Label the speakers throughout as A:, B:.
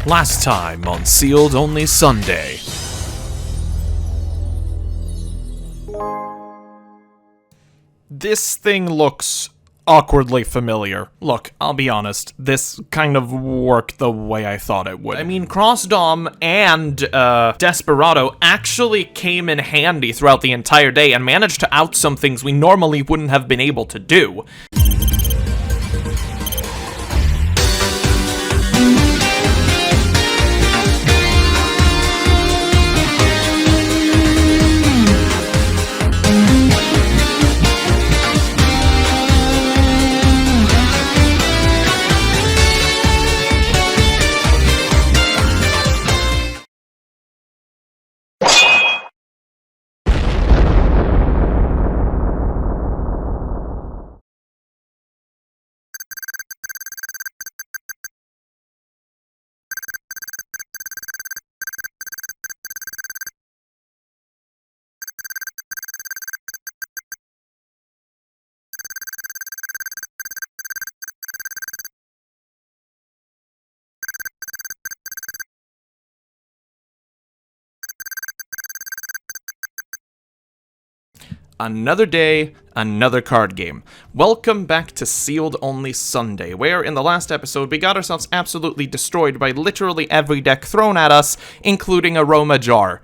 A: Last time on Sealed Only Sunday. This thing looks awkwardly familiar. Look, I'll be honest, this kind of worked the way I thought it would. I mean, Cross-Dom and Desperado actually came in handy throughout the entire day and managed to out some things we normally wouldn't have been able to do. Another day, another card game. Welcome back to Sealed Only Sunday, where in the last episode we got ourselves absolutely destroyed by literally every deck thrown at us, including Aroma Jar.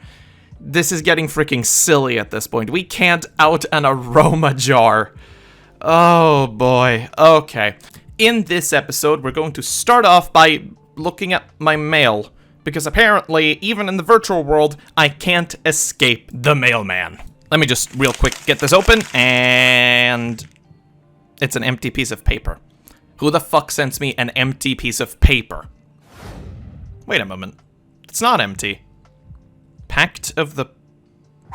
A: This is getting freaking silly at this point. We can't out an Aroma Jar. Oh boy. Okay. In this episode, we're going to start off by looking at my mail, because apparently, even in the virtual world, I can't escape the mailman. Let me just real quick get this open, and it's an empty piece of paper. Who the fuck sends me an empty piece of paper? Wait a moment. It's not empty. Pact of the...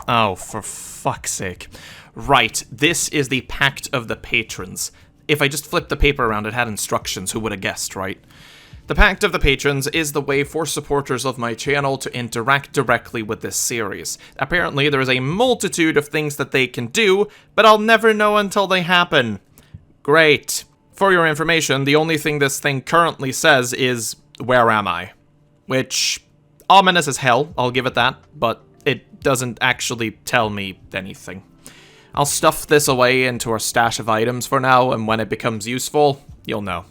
A: Oh, for fuck's sake. Right, this is the Pact of the Patrons. If I just flipped the paper around, it had instructions. Who would have guessed, right? The Pact of the Patrons is the way for supporters of my channel to interact directly with this series. Apparently, there is a multitude of things that they can do, but I'll never know until they happen. Great. For your information, the only thing this thing currently says is, "Where am I?" Which, ominous as hell, I'll give it that, but it doesn't actually tell me anything. I'll stuff this away into our stash of items for now, and when it becomes useful, you'll know.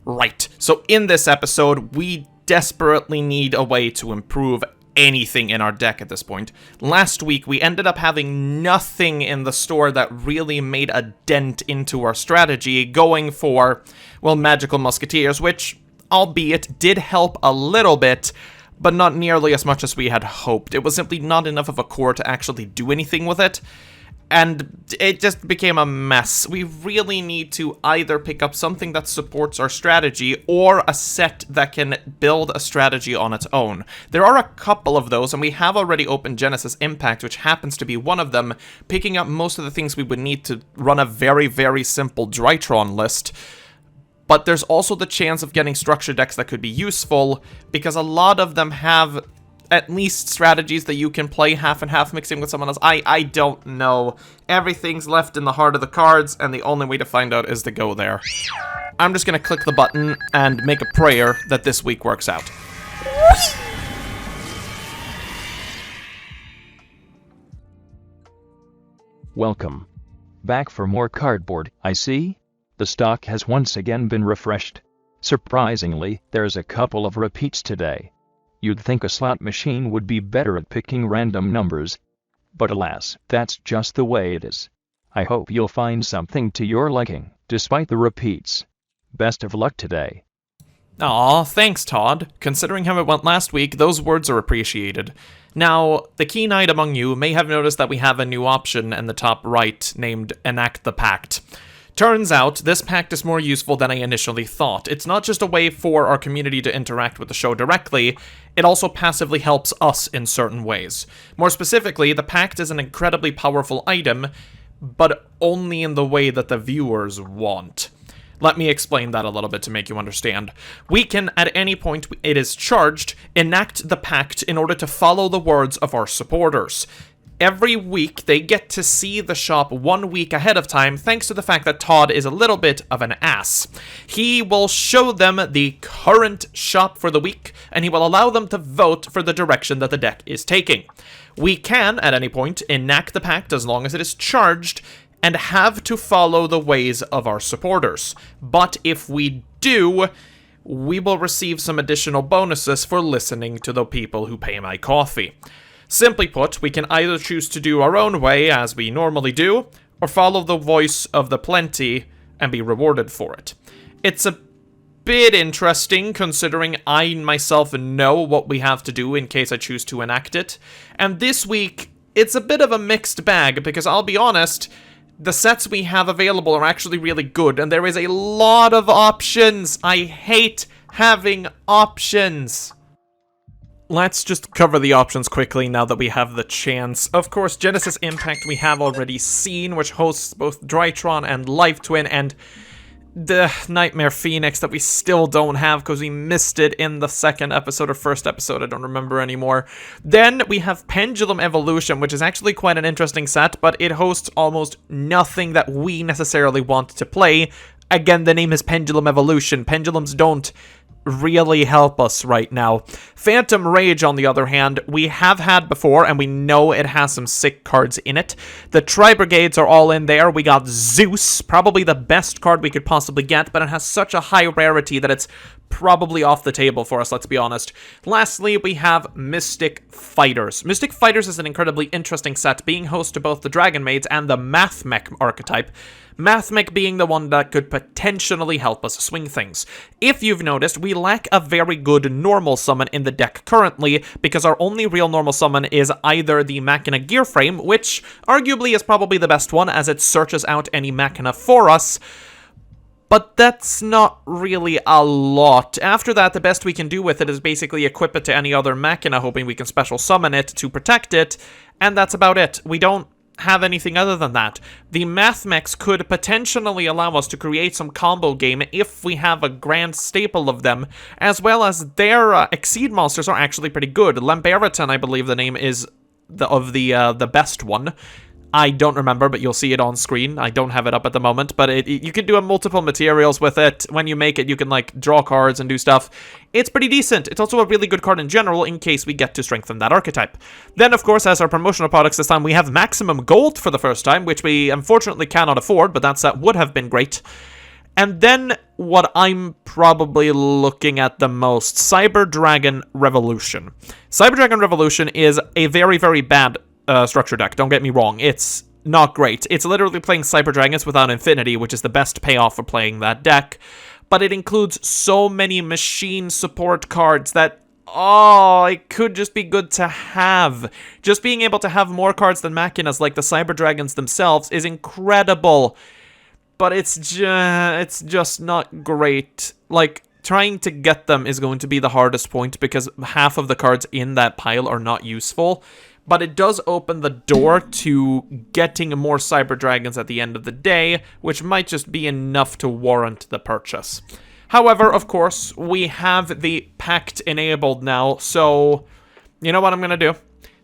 A: Right, so in this episode, we desperately need a way to improve anything in our deck at this point. Last week, we ended up having nothing in the store that really made a dent into our strategy, going for, well, Magical Musketeers, which, albeit, did help a little bit, but not nearly as much as we had hoped. It was simply not enough of a core to actually do anything with it. And it just became a mess. We really need to either pick up something that supports our strategy or a set that can build a strategy on its own. There are a couple of those, and we have already opened Genesis Impact, which happens to be one of them, picking up most of the things we would need to run a very, very simple Drytron list. But there's also the chance of getting structure decks that could be useful, because a lot of them have at least strategies that you can play half and half mixing with someone else. I don't know. Everything's left in the heart of the cards, and the only way to find out is to go there. I'm just gonna click the button and make a prayer that this week works out.
B: Welcome back for more cardboard, I see. The stock has once again been refreshed. Surprisingly, there's a couple of repeats today. You'd think a slot machine would be better at picking random numbers. But alas, that's just the way it is. I hope you'll find something to your liking, despite the repeats. Best of luck today.
A: Aw, thanks, Todd. Considering how it went last week, those words are appreciated. Now, the keen-eyed among you may have noticed that we have a new option in the top right named Enact the Pact. Turns out, this pact is more useful than I initially thought. It's not just a way for our community to interact with the show directly, it also passively helps us in certain ways. More specifically, the pact is an incredibly powerful item, but only in the way that the viewers want. Let me explain that a little bit to make you understand. We can, at any point it is charged, enact the pact in order to follow the words of our supporters. Every week, they get to see the shop 1 week ahead of time, thanks to the fact that Todd is a little bit of an ass. He will show them the current shop for the week, and he will allow them to vote for the direction that the deck is taking. We can, at any point, enact the pact as long as it is charged, and have to follow the ways of our supporters. But if we do, we will receive some additional bonuses for listening to the people who pay my coffee. Simply put, we can either choose to do our own way, as we normally do, or follow the voice of the plenty and be rewarded for it. It's a bit interesting, considering I myself know what we have to do in case I choose to enact it. And this week, it's a bit of a mixed bag, because I'll be honest, the sets we have available are actually really good, and there is a lot of options. I hate having options. Let's just cover the options quickly now that we have the chance. Of course, Genesis Impact we have already seen, which hosts both Drytron and Life Twin, and the Nightmare Phoenix that we still don't have because we missed it in the second episode or first episode, I don't remember anymore. Then we have Pendulum Evolution, which is actually quite an interesting set, but it hosts almost nothing that we necessarily want to play. Again, the name is Pendulum Evolution. Pendulums don't really help us right now. Phantom Rage, on the other hand, we have had before, and we know it has some sick cards in it. The Tri-Brigades are all in there. We got Zeus, probably the best card we could possibly get, but it has such a high rarity that it's probably off the table for us, let's be honest. Lastly, we have Mystic Fighters. Mystic Fighters is an incredibly interesting set, being host to both the Dragon Maids and the Math Mech archetype. Math Mech being the one that could potentially help us swing things. If you've noticed, we lack a very good normal summon in the deck currently, because our only real normal summon is either the Machina Gear Frame, which arguably is probably the best one as it searches out any Machina for us, but that's not really a lot. After that, the best we can do with it is basically equip it to any other Machina, hoping we can special summon it to protect it, and that's about it. We don't have anything other than that. The Math Mechs could potentially allow us to create some combo game if we have a grand staple of them, as well as their Exceed monsters are actually pretty good. Lamberiton, I believe the name is the best one. I don't remember, but you'll see it on screen. I don't have it up at the moment, but you can do multiple materials with it. When you make it, you can, like, draw cards and do stuff. It's pretty decent. It's also a really good card in general in case we get to strengthen that archetype. Then, of course, as our promotional products this time, we have Maximum Gold for the first time, which we unfortunately cannot afford, but that set would have been great. And then, what I'm probably looking at the most, Cyber Dragon Revolution. Cyber Dragon Revolution is a very, very bad structure deck, don't get me wrong. It's not great. It's literally playing Cyber Dragons without Infinity, which is the best payoff for playing that deck. But it includes so many machine support cards that, oh, it could just be good to have. Just being able to have more cards than Machinas like the Cyber Dragons themselves is incredible. But it's just not great. Like, trying to get them is going to be the hardest point because half of the cards in that pile are not useful. But it does open the door to getting more Cyber Dragons at the end of the day, which might just be enough to warrant the purchase. However, of course, we have the Pact enabled now, so you know what I'm going to do?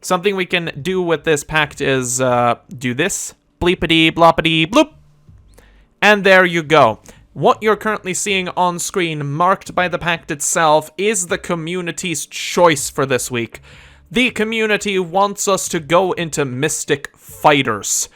A: Something we can do with this Pact is do this, bleepity bloppity bloop, and there you go. What you're currently seeing on screen, marked by the Pact itself, is the community's choice for this week. The community wants us to go into Mystic Fighters.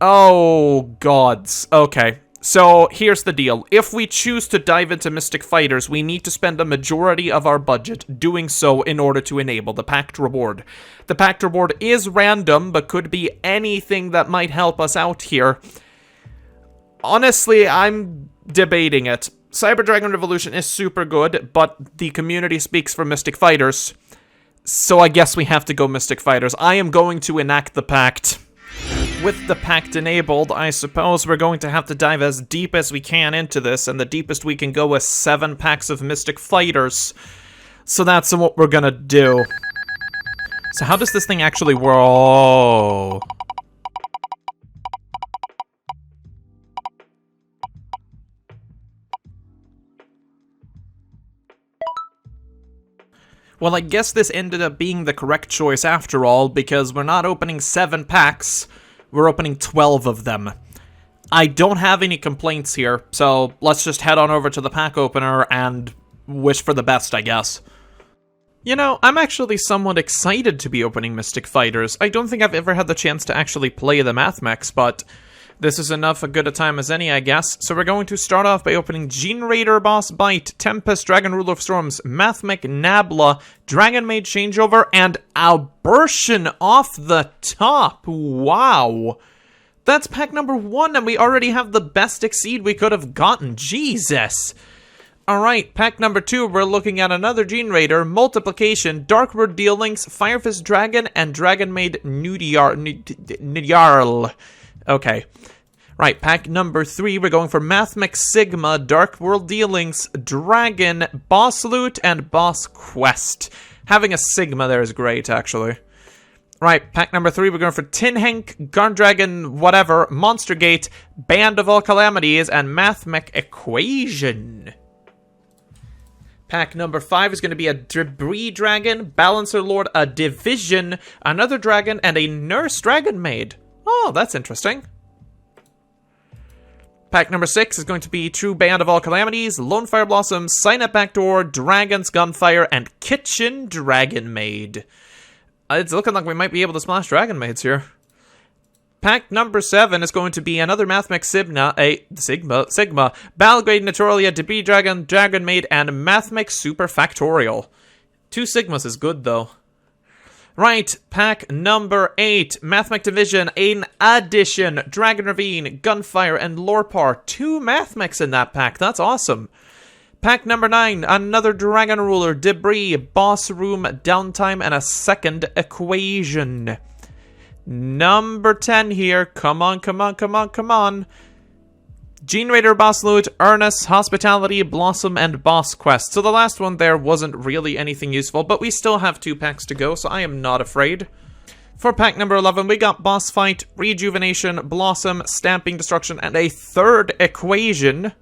A: Oh, gods. Okay, so here's the deal. If we choose to dive into Mystic Fighters, we need to spend a majority of our budget doing so in order to enable the Pact reward. The Pact reward is random, but could be anything that might help us out here. Honestly, I'm debating it. Cyber Dragon Revolution is super good, but the community speaks for Mystic Fighters. So I guess we have to go Mystic Fighters. I am going to enact the Pact. With the Pact enabled, I suppose we're going to have to dive as deep as we can into this, and the deepest we can go is 7 packs of Mystic Fighters. So that's what we're gonna do. So how does this thing actually work? Oh. Well, I guess this ended up being the correct choice after all, because we're not opening 7 packs, we're opening 12 of them. I don't have any complaints here, so let's just head on over to the pack opener and wish for the best, I guess. You know, I'm actually somewhat excited to be opening Mystic Fighters. I don't think I've ever had the chance to actually play the Mathmex, but this is enough a good a time as any, I guess. So we're going to start off by opening Gene Raider Boss Bite, Tempest, Dragon Ruler of Storms, Mathmech Nabla, Dragon Maid Changeover, and Albertian off the top. Wow. That's pack number 1, and we already have the best Exceed we could have gotten. Jesus. Alright, pack number 2, we're looking at another Gene Raider, Multiplication, Dark Word Deal Links, Firefist Dragon, and Dragon Maid Nidyarl. Okay. Right, pack number 3, we're going for Mathmech Sigma, Dark World Dealings, Dragon, Boss Loot, and Boss Quest. Having a Sigma there is great, actually. Right, pack number 3, we're going for Tin Hank, Garn Dragon, whatever, Monster Gate, Band of All Calamities, and Mathmech Equation. Pack number 5 is going to be a Debris Dragon, Balancer Lord, a Division, another Dragon, and a Nurse Dragon Maid. Oh, that's interesting. Pack number 6 is going to be True Band of All Calamities, Lone Fire Blossom, Sign Up Backdoor, Dragon's Gunfire, and Kitchen Dragon Maid. It's looking like we might be able to splash Dragon Maids here. Pack number 7 is going to be another Mathmech Sigma, Balgrade Naturalia, Debris Dragon, Dragon Maid, and Mathmech Super Factorial. 2 Sigmas is good, though. Right, pack number 8, Mathmech Division, in addition, Dragon Ravine, Gunfire, and Lorepar. 2 Mathmechs in that pack, that's awesome. Pack number 9, another Dragon Ruler, Debris, Boss Room, Downtime, and a second Equation. Number 10 here, come on. Gene Raider, Boss Loot, Earnest, Hospitality, Blossom, and Boss Quest. So the last one there wasn't really anything useful, but we still have 2 packs to go, so I am not afraid. For pack number 11, we got Boss Fight, Rejuvenation, Blossom, Stamping Destruction, and a third Equation.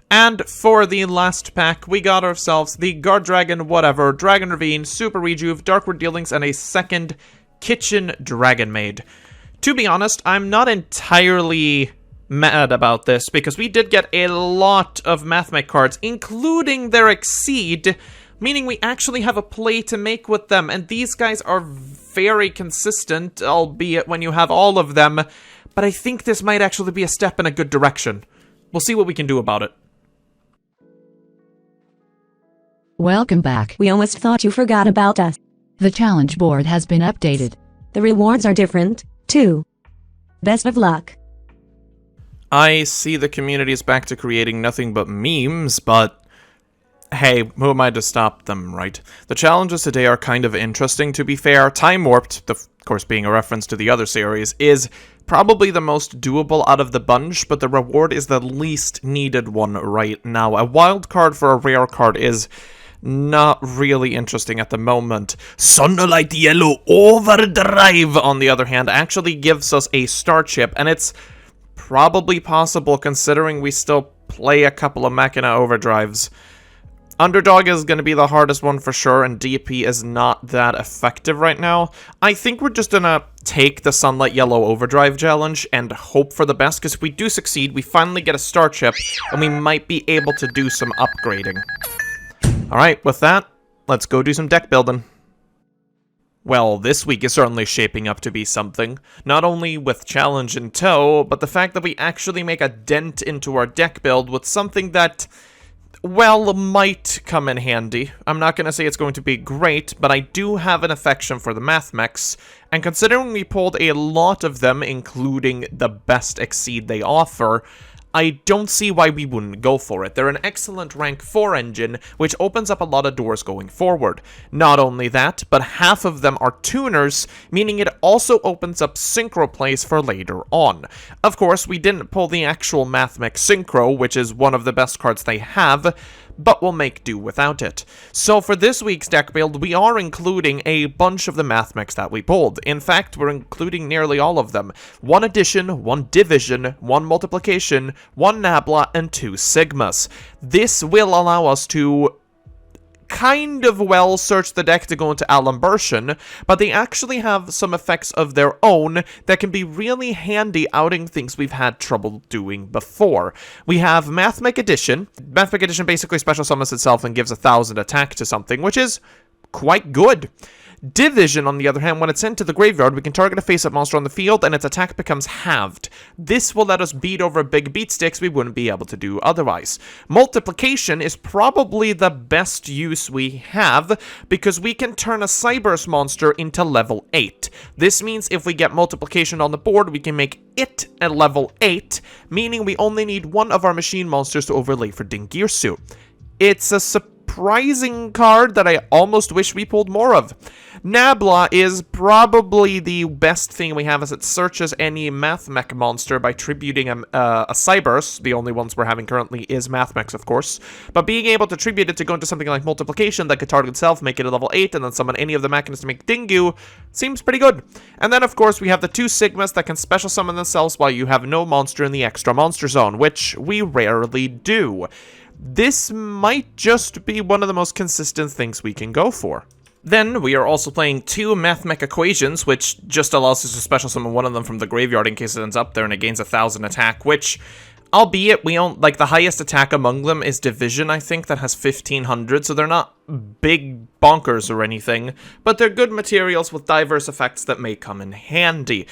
A: And for the last pack, we got ourselves the Guard Dragon, whatever, Dragon Ravine, Super Rejuve, Darkward Dealings, and a second Kitchen Dragon Maid. To be honest, I'm not entirely mad about this, because we did get a lot of Mathmech cards, including their Exceed, meaning we actually have a play to make with them, and these guys are very consistent, albeit when you have all of them, but I think this might actually be a step in a good direction. We'll see what we can do about it.
C: Welcome back. We almost thought you forgot about us. The challenge board has been updated. The rewards are different, too. Best of luck.
A: I see the community is back to creating nothing but memes, but hey, who am I to stop them, right? The challenges today are kind of interesting, to be fair. Time Warped, of course being a reference to the other series, is probably the most doable out of the bunch, but the reward is the least needed one right now. A wild card for a rare card is not really interesting at the moment. Sunlight Yellow Overdrive, on the other hand, actually gives us a star chip, and it's probably possible considering we still play a couple of Machina Overdrives. Underdog is going to be the hardest one for sure, and DP is not that effective right now. I think we're just going to take the Sunlight Yellow Overdrive challenge and hope for the best, because if we do succeed, we finally get a star chip, and we might be able to do some upgrading. Alright, with that, let's go do some deck building. Well, this week is certainly shaping up to be something. Not only with challenge in tow, but the fact that we actually make a dent into our deck build with something that, well, might come in handy. I'm not going to say it's going to be great, but I do have an affection for the Mathmechs, and considering we pulled a lot of them, including the best Exceed they offer, I don't see why we wouldn't go for it. They're an excellent rank 4 engine, which opens up a lot of doors going forward. Not only that, but half of them are tuners, meaning it also opens up synchro plays for later on. Of course, we didn't pull the actual Mathmech Synchro, which is one of the best cards they have, but we'll make do without it. So for this week's deck build, we are including a bunch of the Mathmechs that we pulled. In fact, we're including nearly all of them. 1 Addition, 1 Division, 1 Multiplication, 1 Nabla, and 2 Sigmas. This will allow us to kind of well search the deck to go into Alimbertion, but they actually have some effects of their own that can be really handy outing things we've had trouble doing before. We have Mathmech Edition. Mathmech Edition basically special summons itself and gives 1,000 attack to something, which is quite good. Division, on the other hand, when it's sent to the graveyard, we can target a face-up monster on the field and its attack becomes halved. This will let us beat over big beat sticks we wouldn't be able to do otherwise. Multiplication is probably the best use we have because we can turn a Cyberse monster into level 8. This means if we get multiplication on the board, we can make it a level 8, meaning we only need one of our machine monsters to overlay for Dingirsu. It's a surprising card that I almost wish we pulled more of. Nabla is probably the best thing we have as it searches any Mathmech monster by tributing a Cyberse. The only ones we're having currently is Mathmechs, of course. But being able to tribute it to go into something like Multiplication that could target itself, make it a level 8, and then summon any of the Machinists to make Dingu seems pretty good. And then, of course, we have the 2 Sigmas that can special summon themselves while you have no monster in the extra monster zone, which we rarely do. This might just be one of the most consistent things we can go for. Then, we are also playing 2 Mathmech Equations, which just allows us to special summon one of them from the graveyard in case it ends up there and it gains 1,000 attack, which, albeit, we don't, like, the highest attack among them is Division, I think, that has 1,500, so they're not big bonkers or anything, but they're good materials with diverse effects that may come in handy.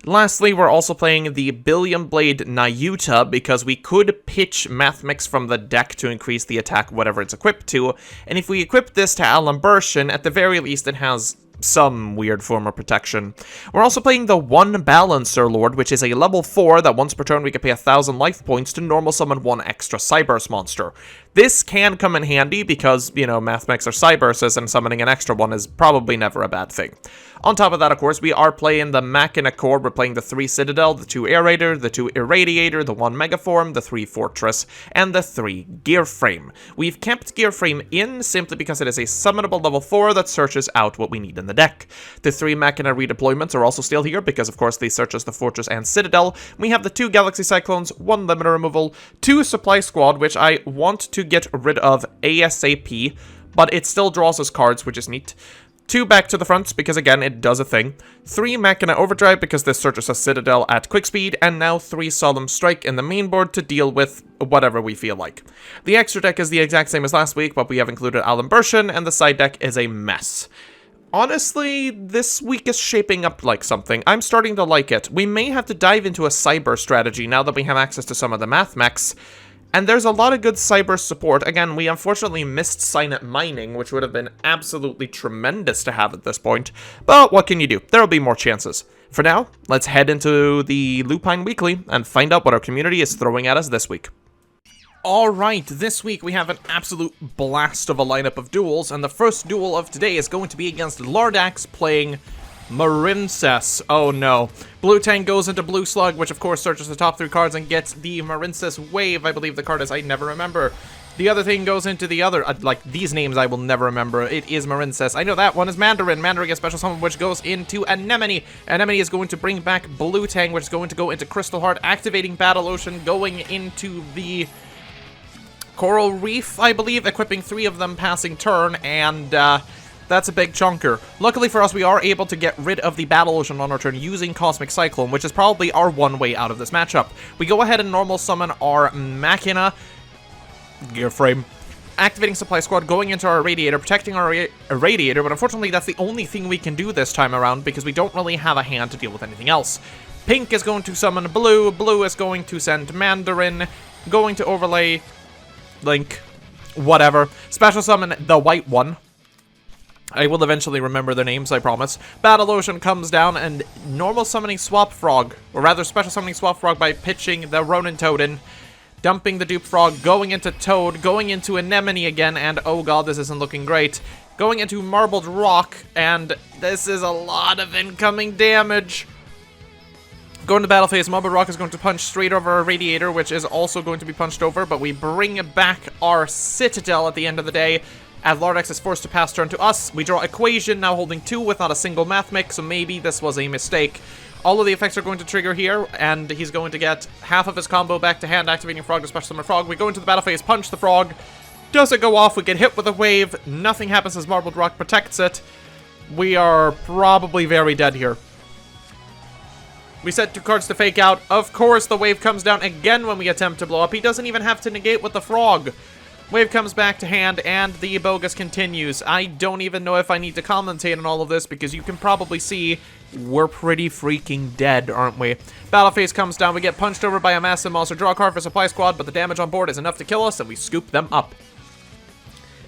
A: Lastly, we're also playing the Billion Blade Nayuta because we could pitch Mathmech from the deck to increase the attack whatever it's equipped to, and if we equip this to Alimbertion, at the very least it has some weird form of protection. We're also playing the 1 Balancer Lord, which is a level 4 that once per turn we can pay 1,000 life points to normal summon 1 extra Cyberse monster. This can come in handy because, you know, Mathmechs are Cyberses and summoning an extra one is probably never a bad thing. On top of that, of course, we are playing the Machina Core. We're playing the 3 Citadel, the 2 Aerator, the 2 Irradiator, the 1 Megaform, the 3 Fortress, and the 3 Gearframe. We've kept Gearframe in simply because it is a summonable level 4 that searches out what we need in the deck. The 3 Machina redeployments are also still here because, of course, they search as the Fortress and Citadel. We have the 2 Galaxy Cyclones, 1 Limiter Removal, 2 Supply Squad, which I want to get rid of ASAP, but it still draws us cards, which is neat. 2 Back to the Fronts, because again, it does a thing. 3 Machina Overdrive, because this searches a Citadel at quick speed, and now 3 Solemn Strike in the main board to deal with whatever we feel like. The extra deck is the exact same as last week, but we have included Alimbertion, and the side deck is a mess. Honestly, this week is shaping up like something. I'm starting to like it. We may have to dive into a Cyber strategy now that we have access to some of the Mathmechs. And there's a lot of good cyber support. Again, we unfortunately missed Signet Mining, which would have been absolutely tremendous to have at this point. But what can you do? There will be more chances. For now, let's head into the Lupine Weekly and find out what our community is throwing at us this week. Alright, this week we have an absolute blast of a lineup of duels, and the first duel of today is going to be against Lardax playing Marincess. Oh no. Blue Tank goes into Blue Slug, which of course searches the top 3 cards and gets the Marincess Wave, I believe the card is. I never remember. The other thing goes into the other, like, these names I will never remember. It is Marincess. I know that one is Mandarin. Mandarin gets special summon, which goes into Anemone. Anemone is going to bring back Blue Tang, which is going to go into Crystal Heart, activating Battle Ocean, going into the Coral Reef, I believe, equipping 3 of them passing turn, and, that's a big chunker. Luckily for us, we are able to get rid of the Battle Ocean on our turn using Cosmic Cyclone, which is probably our one way out of this matchup. We go ahead and normal summon our Machina Gearframe, activating Supply Squad, going into our Irradiator, protecting our Irradiator, but unfortunately that's the only thing we can do this time around because we don't really have a hand to deal with anything else. Pink is going to summon Blue, Blue is going to send Mandarin, going to overlay Link, whatever. Special summon the white one. I will eventually remember their names, I promise. Battle Ocean comes down and normal summoning Swap Frog, or rather special summoning Swap Frog by pitching the Ronin Toadin, dumping the Dupe Frog, going into Toad, going into Anemone again, and oh god, this isn't looking great. Going into Marbled Rock, and this is a lot of incoming damage. Going to battle phase, Marbled Rock is going to punch straight over our Radiator, which is also going to be punched over, but we bring back our Citadel at the end of the day. As Lardax is forced to pass turn to us, we draw Equation, now holding 2 with not a single Mathmech, so maybe this was a mistake. All of the effects are going to trigger here, and he's going to get half of his combo back to hand, activating Frog to special summon Frog. We go into the battle phase, punch the Frog, Doesn't go off, we get hit with a wave, nothing happens as Marbled Rock protects it. We are probably very dead here. We set 2 cards to fake out. Of course, the wave comes down again when we attempt to blow up. He doesn't even have to negate with the frog. Wave comes back to hand, and the bogus continues. I don't even know if I need to commentate on all of this, because you can probably see we're pretty freaking dead, aren't we? Battle phase comes down, we get punched over by a massive monster, draw a card for supply squad, but the damage on board is enough to kill us, and we scoop them up.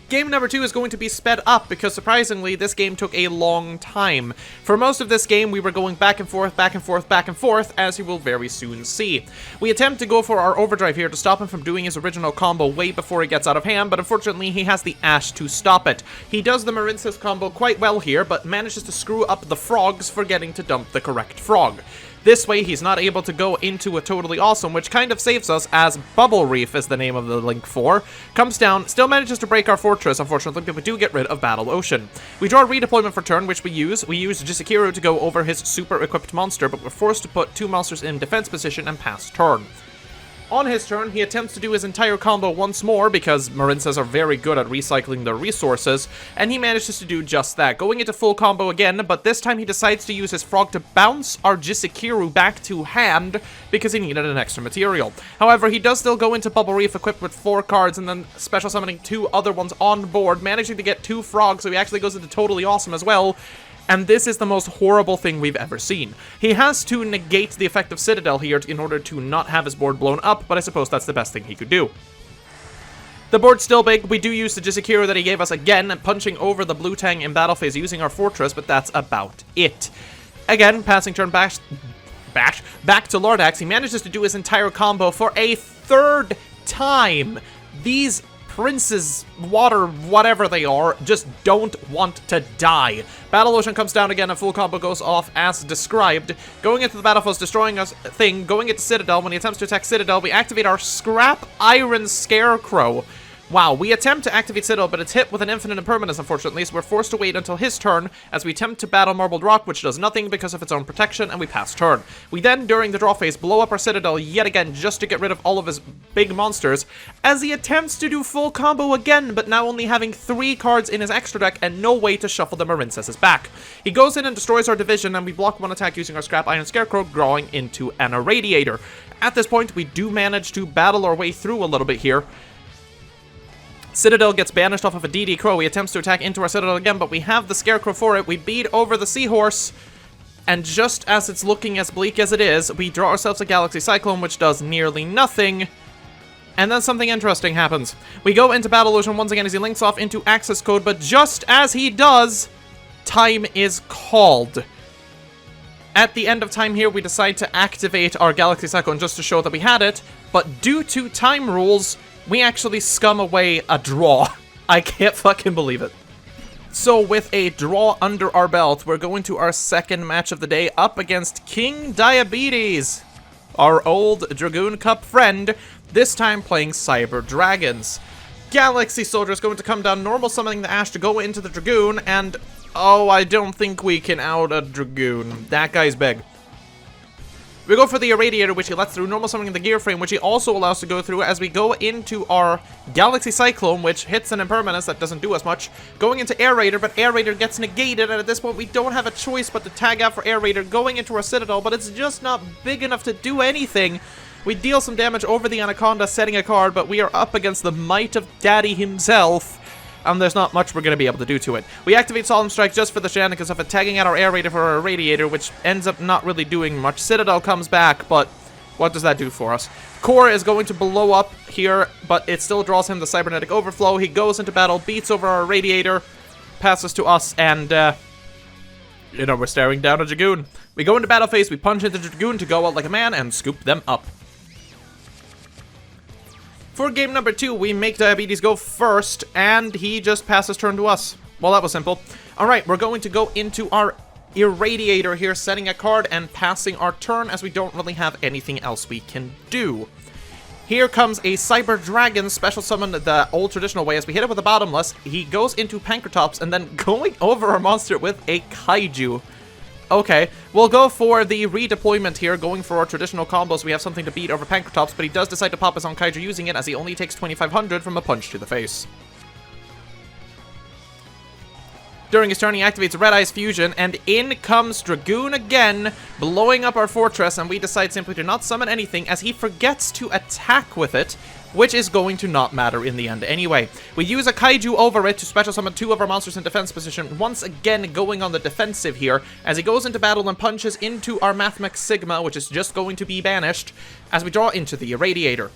A: Game number 2 is going to be sped up because, surprisingly, this game took a long time. For most of this game, we were going back and forth, back and forth, back and forth, as you will very soon see. We attempt to go for our overdrive here to stop him from doing his original combo way before he gets out of hand, but unfortunately, he has the Ash to stop it. He does the Marincess combo quite well here, but manages to screw up the frogs, forgetting to dump the correct frog. This way, he's not able to go into a totally awesome, which kind of saves us, as Bubble Reef is the name of the Link 4. Comes down, still manages to break our fortress, unfortunately, but we do get rid of Battle Ocean. We draw a redeployment for turn, which we use. We use Jisekiru to go over his super-equipped monster, but we're forced to put 2 monsters in defense position and pass turn. On his turn, he attempts to do his entire combo once more, because Marincess are very good at recycling their resources, and he manages to do just that, going into full combo again, but this time he decides to use his frog to bounce our Jisekiru back to hand, because he needed an extra material. However, he does still go into Bubble Reef equipped with 4 cards, and then special summoning 2 other ones on board, managing to get 2 frogs, so he actually goes into totally awesome as well. And this is the most horrible thing we've ever seen. He has to negate the effect of Citadel here in order to not have his board blown up, but I suppose that's the best thing he could do. The board's still big. We do use the Jisekiru that he gave us again, punching over the blue tang in battle phase using our fortress, but that's about it. Again, passing turn back to Lordax, he manages to do his entire combo for a 3rd time. These princes, water, whatever they are, just don't want to die. Battle Ocean comes down again and full combo goes off as described. Going into the battlefield, destroying us thing, going into Citadel. When he attempts to attack Citadel, we activate our Scrap Iron Scarecrow. Wow, we attempt to activate Citadel, but it's hit with an infinite impermanence, unfortunately, so we're forced to wait until his turn as we attempt to battle Marbled Rock, which does nothing because of its own protection, and we pass turn. We then, during the draw phase, blow up our Citadel yet again just to get rid of all of his big monsters, as he attempts to do full combo again, but now only having 3 cards in his extra deck and no way to shuffle the Marincesses back. He goes in and destroys our division, and we block 1 attack using our Scrap Iron Scarecrow, drawing into an Irradiator. At this point, we do manage to battle our way through a little bit here. Citadel gets banished off of a DD Crow. He attempts to attack into our Citadel again, but we have the Scarecrow for it. We beat over the Seahorse, and just as it's looking as bleak as it is, we draw ourselves a Galaxy Cyclone, which does nearly nothing, and then something interesting happens. We go into Battle Ocean once again as he links off into Access Code, but just as he does, time is called. At the end of time here, we decide to activate our Galaxy Cyclone just to show that we had it, but due to time rules, we actually scum away a draw. I can't fucking believe it. So with a draw under our belt, we're going to our 2nd match of the day up against King Diabetes, our old Dragoon Cup friend, this time playing Cyber Dragons. Galaxy Soldier is going to come down, normal summoning the Ash to go into the Dragoon, and oh, I don't think we can out a Dragoon. That guy's big. We go for the Irradiator, which he lets through, normal summoning the Gear Frame, which he also allows to go through as we go into our Galaxy Cyclone, which hits an impermanence that doesn't do us much. Going into Air Raider, but Air Raider gets negated, and at this point we don't have a choice but to tag out for Air Raider, going into our Citadel, but it's just not big enough to do anything. We deal some damage over the Anaconda, setting a card, but we are up against the might of Daddy himself, and there's not much we're going to be able to do to it. We activate Solemn Strike just for the shenanigans of it, tagging out our Air Raider for our Radiator, which ends up not really doing much. Citadel comes back, but what does that do for us? Core is going to blow up here, but it still draws him the Cybernetic Overflow. He goes into battle, beats over our Radiator, passes to us, and, we're staring down a Dragoon. We go into battle phase, we punch into the Dragoon to go out like a man and scoop them up. For game number 2, we make Diabetes go first, and he just passes turn to us. Well, that was simple. Alright, we're going to go into our Irradiator here, setting a card and passing our turn, as we don't really have anything else we can do. Here comes a Cyber Dragon, special summon the old traditional way. As we hit it with a Bottomless, he goes into Pankratops, and then going over our monster with a Kaiju. Okay, we'll go for the redeployment here, going for our traditional combos. We have something to beat over Pankratops, but he does decide to pop his own Kaiju using it, as he only takes 2500 from a punch to the face. During his turn, he activates Red Eyes Fusion, and in comes Dragoon again, blowing up our fortress, and we decide simply to not summon anything, as he forgets to attack with it, which is going to not matter in the end anyway. We use a Kaiju over it to special summon 2 of our monsters in defense position, once again going on the defensive here, as he goes into battle and punches into our Mathmech Sigma, which is just going to be banished, as we draw into the Irradiator.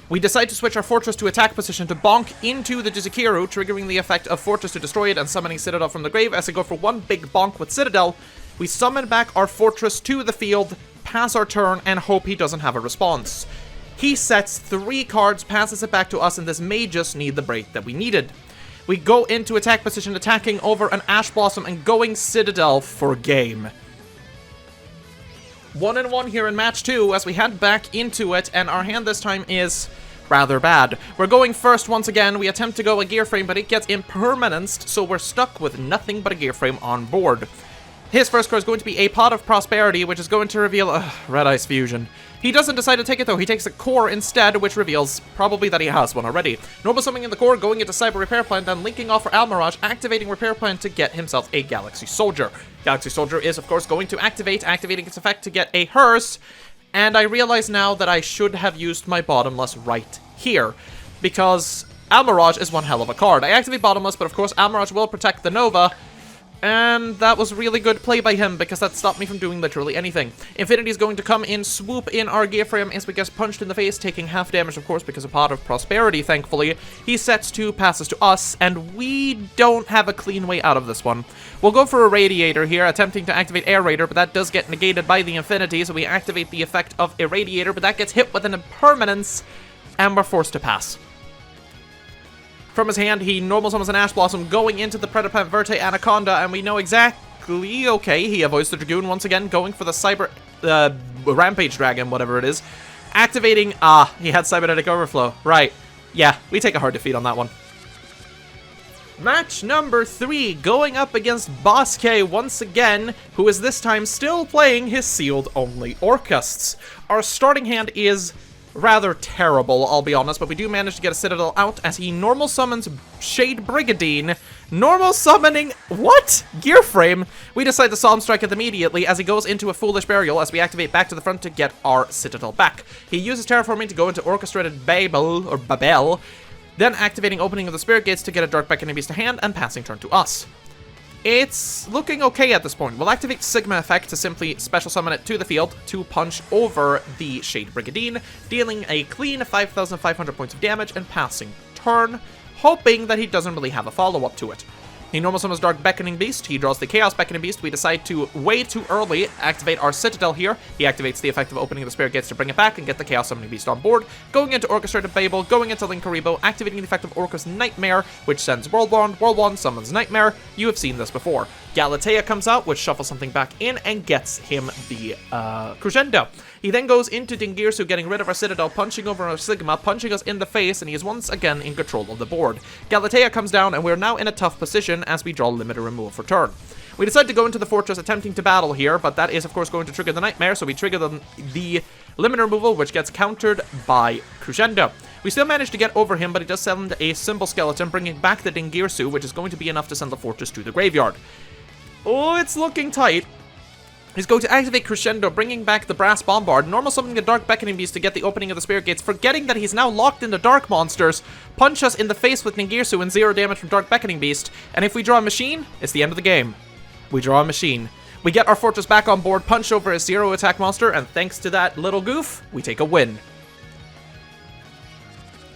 A: We decide to switch our Fortress to attack position to bonk into the Jizukiru, triggering the effect of Fortress to destroy it and summoning Citadel from the grave. As we go for one big bonk with Citadel, we summon back our Fortress to the field, pass our turn, and hope he doesn't have a response. He sets 3 cards, passes it back to us, and this may just need the break that we needed. We go into attack position, attacking over an Ash Blossom and going Citadel for game. 1-1 here in match 2 as we head back into it, and our hand this time is rather bad. We're going first once again. We attempt to go a Gear Frame, but it gets impermanenced, so we're stuck with nothing but a Gear Frame on board. His first card is going to be a Pot of Prosperity, which is going to reveal Red Eyes Fusion. He doesn't decide to take it though, he takes a Core instead, which reveals probably that he has one already. Normal summoning in the Core, going into Cyber Repair Plan, then linking off for Almirage, activating Repair Plan to get himself a Galaxy Soldier. Galaxy Soldier is of course going to activating its effect to get a Hearse, and I realize now that I should have used my Bottomless right here, because Almirage is one hell of a card. I activate Bottomless, but of course Almirage will protect the Nova, and that was really good play by him, because that stopped me from doing literally anything. Infinity is going to come in, swoop in our Gear Frame as we get punched in the face, taking half damage, of course, because of Pot of Prosperity, thankfully. He sets 2, passes to us, and we don't have a clean way out of this one. We'll go for a Radiator here, attempting to activate Air Raider, but that does get negated by the Infinity, so we activate the effect of Irradiator, but that gets hit with an Impermanence, and we're forced to pass. From his hand, he normal summons an Ash Blossom, going into the Predaplant Verte Anaconda, and we know exactly, okay, he avoids the Dragoon once again, going for the Cyber, Rampage Dragon, whatever it is. Activating, he had Cybernetic Overflow, right. Yeah, we take a hard defeat on that one. Match number 3, going up against Boss K once again, who is this time still playing his sealed-only Orcusts. Our starting hand is rather terrible, I'll be honest, but we do manage to get a Citadel out as he normal summons Shade Brigadine. Normal summoning, what? Gear Frame. We decide to Psalm Strike it immediately as he goes into a Foolish Burial as we activate back to the front to get our Citadel back. He uses Terraforming to go into Orchestrated Babel, then activating Opening of the Spirit Gates to get a Dark Beckoning Beast to hand and passing turn to us. It's looking okay at this point. We'll activate Sigma effect to simply special summon it to the field to punch over the Shade Brigadine, dealing a clean 5,500 points of damage and passing turn, hoping that he doesn't really have a follow-up to it. He normal summons Dark Beckoning Beast, he draws the Chaos Beckoning Beast, we decide to way too early activate our Citadel here. He activates the effect of Opening the Spirit Gates to bring it back and get the Chaos Summoning Beast on board, going into Orchestrated Babel, going into Linkaribo, activating the effect of Orcus Nightmare, which sends Worldborn summons Nightmare. You have seen this before. Galatea comes out, which shuffles something back in and gets him the Crescendo. He then goes into Dingirsu, getting rid of our Citadel, punching over our Sigma, punching us in the face, and he is once again in control of the board. Galatea comes down, and we're now in a tough position as we draw Limiter Removal for turn. We decide to go into the Fortress, attempting to battle here, but that is, of course, going to trigger the Nightmare, so we trigger the Limiter Removal, which gets countered by Crescendo. We still manage to get over him, but he does send a Symbol Skeleton, bringing back the Dingirsu, which is going to be enough to send the Fortress to the graveyard. Oh, it's looking tight. He's going to activate Crescendo, bringing back the Brass Bombard, normal summoning a Dark Beckoning Beast to get the Opening of the Spirit Gates, forgetting that he's now locked into Dark Monsters, punch us in the face with Ningirsu and 0 damage from Dark Beckoning Beast, and if we draw a Machine, it's the end of the game. We draw a Machine. We get our Fortress back on board, punch over a 0 attack monster, and thanks to that little goof, we take a win.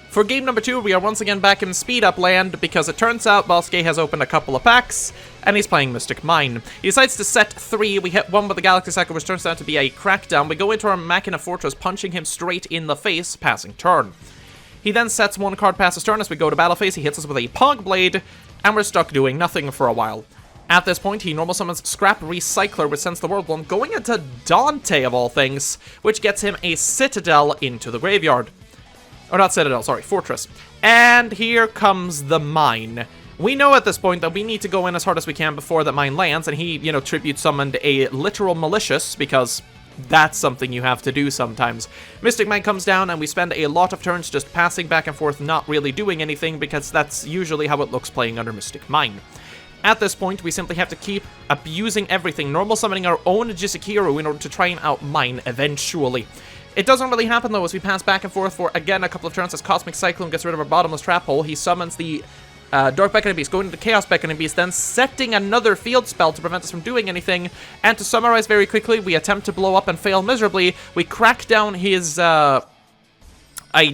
A: For game number 2, we are once again back in Speed Up Land, because it turns out Boske has opened a couple of packs, and he's playing Mystic Mine. He decides to set 3, we hit 1 with the Galaxy Cycle, which turns out to be a Crackdown. We go into our Machina Fortress, punching him straight in the face, passing turn. He then sets 1 card, passes turn. As we go to battle phase, he hits us with a Pog Blade, and we're stuck doing nothing for a while. At this point, he normal summons Scrap Recycler, which sends the Worldborn, going into Dante of all things, which gets him a Citadel into the graveyard. Or not Citadel, sorry, Fortress. And here comes the Mine. We know at this point that we need to go in as hard as we can before that mine lands, and he, tribute summoned a literal malicious, because that's something you have to do sometimes. Mystic Mine comes down, and we spend a lot of turns just passing back and forth, not really doing anything, because that's usually how it looks playing under Mystic Mine. At this point, we simply have to keep abusing everything, normal summoning our own Jisekiru in order to try and outmine eventually. It doesn't really happen though, as we pass back and forth for, again, a couple of turns as Cosmic Cyclone gets rid of our bottomless trap hole. He summons the Dark Beckoning Beast, going into Chaos Beckoning Beast, then setting another field spell to prevent us from doing anything. And to summarize very quickly, we attempt to blow up and fail miserably. We crack down his, I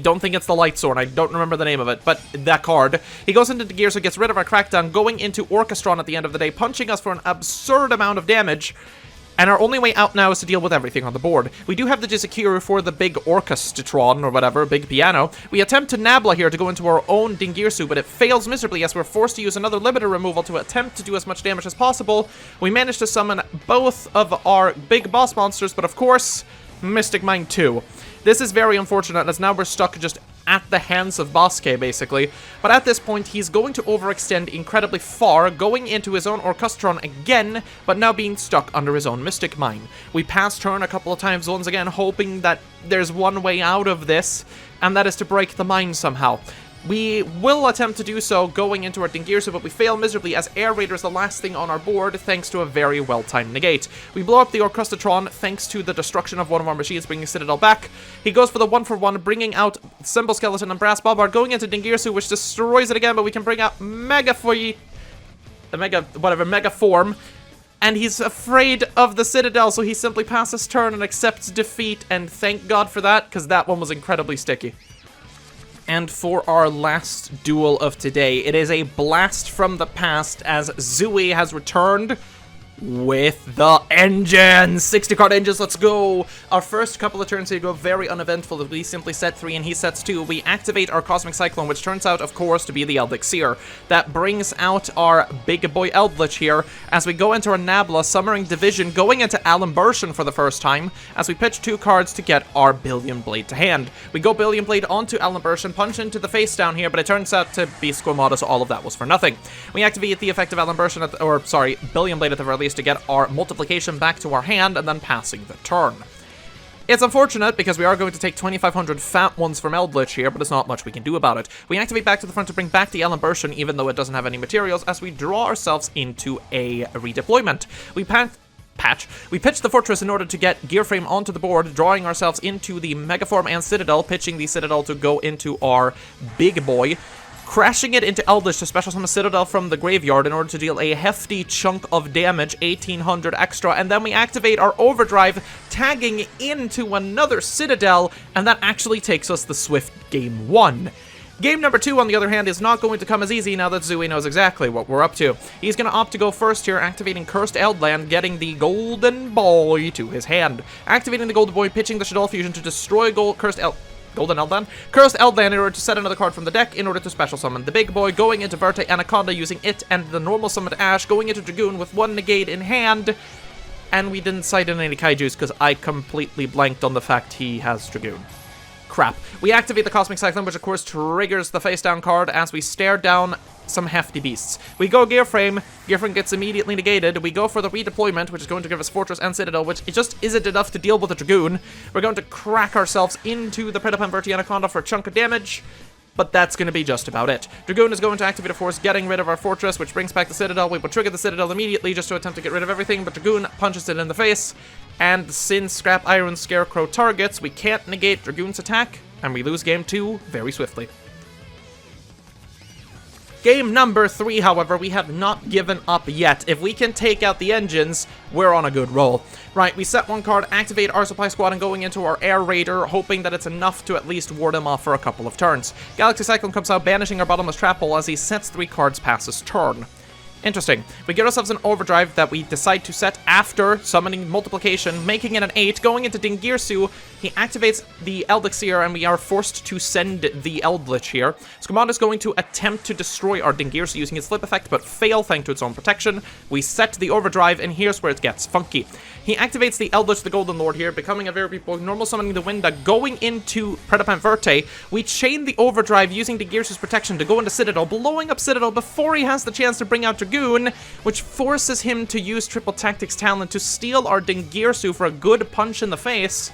A: don't think it's the Light Sword, I don't remember the name of it, but that card. He goes into the gear, so gets rid of our Crackdown, going into Orchestron at the end of the day, punching us for an absurd amount of damage. And our only way out now is to deal with everything on the board. We do have the Jisekiru for the big Orchestron, or whatever, big piano. We attempt to Nabla here to go into our own Dingirsu, but it fails miserably as we're forced to use another limiter removal to attempt to do as much damage as possible. We manage to summon both of our big boss monsters, but of course, Mystic Mine 2. This is very unfortunate, as now we're stuck just at the hands of Bosque, basically. But at this point, he's going to overextend incredibly far, going into his own Orchestron again, but now being stuck under his own Mystic Mine. We pass turn a couple of times once again, hoping that there's one way out of this, and that is to break the mine somehow. We will attempt to do so going into our Dingirsu, but we fail miserably as Air Raider is the last thing on our board thanks to a very well-timed negate. We blow up the Orchestatron thanks to the destruction of one of our machines, bringing Citadel back. He goes for the 1-for-1, bringing out Symbol Skeleton and Brass Bombard, going into Dingirsu, which destroys it again, but we can bring out Mega Form. And he's afraid of the Citadel, so he simply passes turn and accepts defeat, and thank God for that, because that one was incredibly sticky. And for our last duel of today, it is a blast from the past as Zui has returned with the engines. 60 card engines, let's go. Our first couple of turns here go very uneventful. We simply set 3 and he sets 2. We activate our Cosmic Cyclone, which turns out, of course, to be the Elixir. That brings out our big boy Eldritch here as we go into our Nabla, summoning Division, going into Alimbertion for the first time as we pitch 2 cards to get our Billion Blade to hand. We go Billion Blade onto Alimbertion, punch into the face down here, but it turns out to be Squamata, so all of that was for nothing. We activate the effect of Alimbertion, Billion Blade at the very least, to get our multiplication back to our hand and then passing the turn. It's unfortunate because we are going to take 2,500 fat ones from Eldritch here, but there's not much we can do about it. We activate back to the front to bring back the Alimbertion, even though it doesn't have any materials, as we draw ourselves into a redeployment. We pitch the Fortress in order to get Gearframe onto the board, drawing ourselves into the Megaform and Citadel, pitching the Citadel to go into our big boy, crashing it into Eldritch to special summon Citadel from the graveyard in order to deal a hefty chunk of damage, 1,800 extra, and then we activate our Overdrive, tagging into another Citadel, and that actually takes us the swift Game 1. Game number 2, on the other hand, is not going to come as easy now that Zui knows exactly what we're up to. He's going to opt to go first here, activating Cursed Eldland, getting the Golden Boy to his hand. Activating the Golden Boy, pitching the Shadow Fusion to destroy Cursed Eldland in order to set another card from the deck in order to special summon the big boy, going into Verte Anaconda using it and the normal summoned Ash, going into Dragoon with 1 negate in hand, and we didn't side in any Kaijus because I completely blanked on the fact he has Dragoon. Crap. We activate the Cosmic Cyclone, which of course triggers the face down card as we stare down some hefty beasts. We go Gearframe, Gearframe gets immediately negated. We go for the redeployment, which is going to give us Fortress and Citadel, which it just isn't enough to deal with the Dragoon. We're going to crack ourselves into the Predapan Verte Anaconda for a chunk of damage, but that's going to be just about it. Dragoon is going to activate a force, getting rid of our Fortress, which brings back the Citadel. We will trigger the Citadel immediately just to attempt to get rid of everything, but Dragoon punches it in the face, and since Scrap Iron Scarecrow targets, we can't negate Dragoon's attack, and we lose Game 2 very swiftly. Game number 3, however, we have not given up yet. If we can take out the engines, we're on a good roll. Right, we set 1 card, activate our Supply Squad, and going into our Air Raider, hoping that it's enough to at least ward him off for a couple of turns. Galaxy Cyclone comes out, banishing our Bottomless Trap Hole as he sets 3 cards past his turn. Interesting. We get ourselves an overdrive that we decide to set after summoning multiplication, making it an 8, going into Dingirsu. He activates the Elixir, and we are forced to send the Eldritch here. Scamanda is going to attempt to destroy our Dingirsu using its flip effect, but fail thanks to its own protection. We set the overdrive, and here's where it gets funky. He activates the Eldritch, the Golden Lord here, becoming a very normal summoning the Winda, going into Predapant Verte. We chain the overdrive using Dingirsu's protection to go into Citadel, blowing up Citadel before he has the chance to bring out Dragoon, which forces him to use Triple Tactics talent to steal our Dingirsu for a good punch in the face.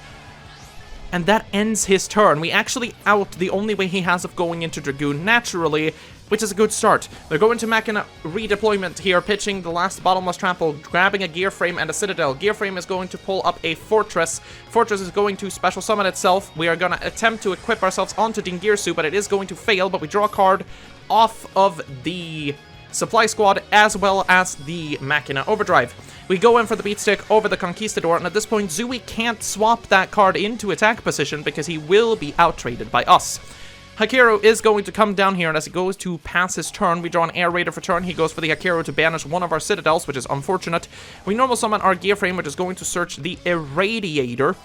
A: And that ends his turn. We actually out the only way he has of going into Dragoon naturally, which is a good start. They're going to Machina redeployment here, pitching the last Bottomless Trample, grabbing a Gear Frame and a Citadel. Gear Frame is going to pull up a Fortress. Fortress is going to special summon itself. We are going to attempt to equip ourselves onto Dingirsu, but it is going to fail, but we draw a card off of the Supply Squad as well as the Machina Overdrive. We go in for the Beatstick over the Conquistador, and at this point, Zui can't swap that card into attack position because he will be out-traded by us. Hakiru is going to come down here, and as he goes to pass his turn, we draw an Air Raider for turn. He goes for the Hakiru to banish one of our Citadels, which is unfortunate. We normal summon our Gear Frame, which is going to search the Irradiator.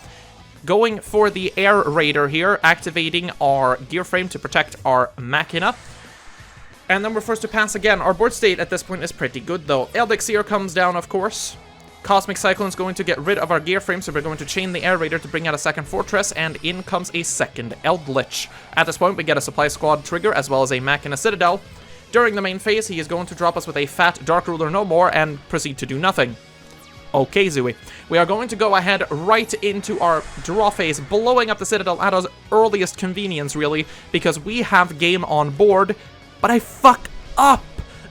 A: Going for the Air Raider here, activating our Gear Frame to protect our Machina. And then we're forced to pass again. Our board state at this point is pretty good, though. Elixir comes down, of course. Cosmic Cyclone is going to get rid of our Gear Frame, so we're going to chain the Air Raider to bring out a second Fortress, and in comes a second Eldritch. At this point, we get a Supply Squad trigger, as well as a Machina Citadel. During the main phase, he is going to drop us with a fat Dark Ruler no more, and proceed to do nothing. Okay, Zui. We are going to go ahead right into our draw phase, blowing up the Citadel at our earliest convenience, really, because we have game on board. But I fuck up!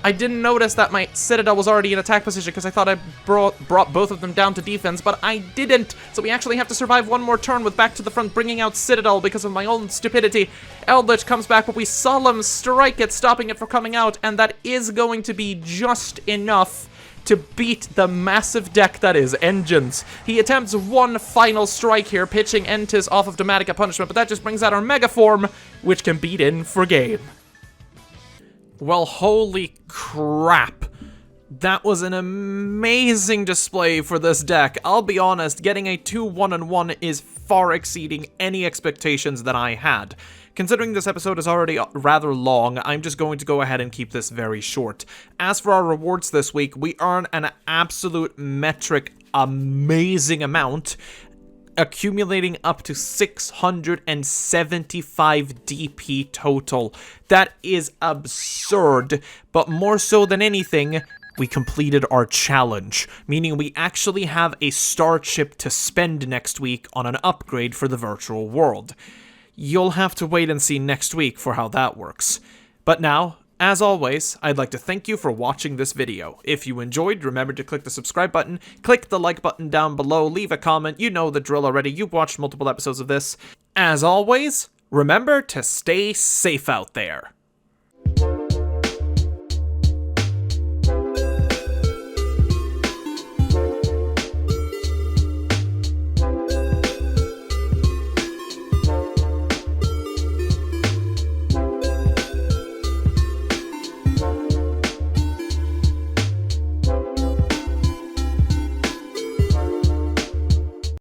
A: I didn't notice that my Citadel was already in attack position because I thought I brought both of them down to defense, but I didn't! So we actually have to survive one more turn with back to the front, bringing out Citadel because of my own stupidity. Eldritch comes back, but we Solemn Strike it, stopping it from coming out, and that is going to be just enough to beat the massive deck that is Engines. He attempts one final strike here, pitching Entis off of Dramatica Punishment, but that just brings out our Mega Form, which can beat in for game. Well, holy crap. That was an amazing display for this deck. I'll be honest, getting a 2-1-1 is far exceeding any expectations that I had. Considering this episode is already rather long, I'm just going to go ahead and keep this very short. As for our rewards this week, we earn an absolute metric amazing amount, accumulating up to 675 DP total. That is absurd, but more so than anything, we completed our challenge, meaning we actually have a star chip to spend next week on an upgrade for the virtual world. You'll have to wait and see next week for how that works. But now, as always, I'd like to thank you for watching this video. If you enjoyed, remember to click the subscribe button, click the like button down below, leave a comment, you know the drill already, you've watched multiple episodes of this. As always, remember to stay safe out there.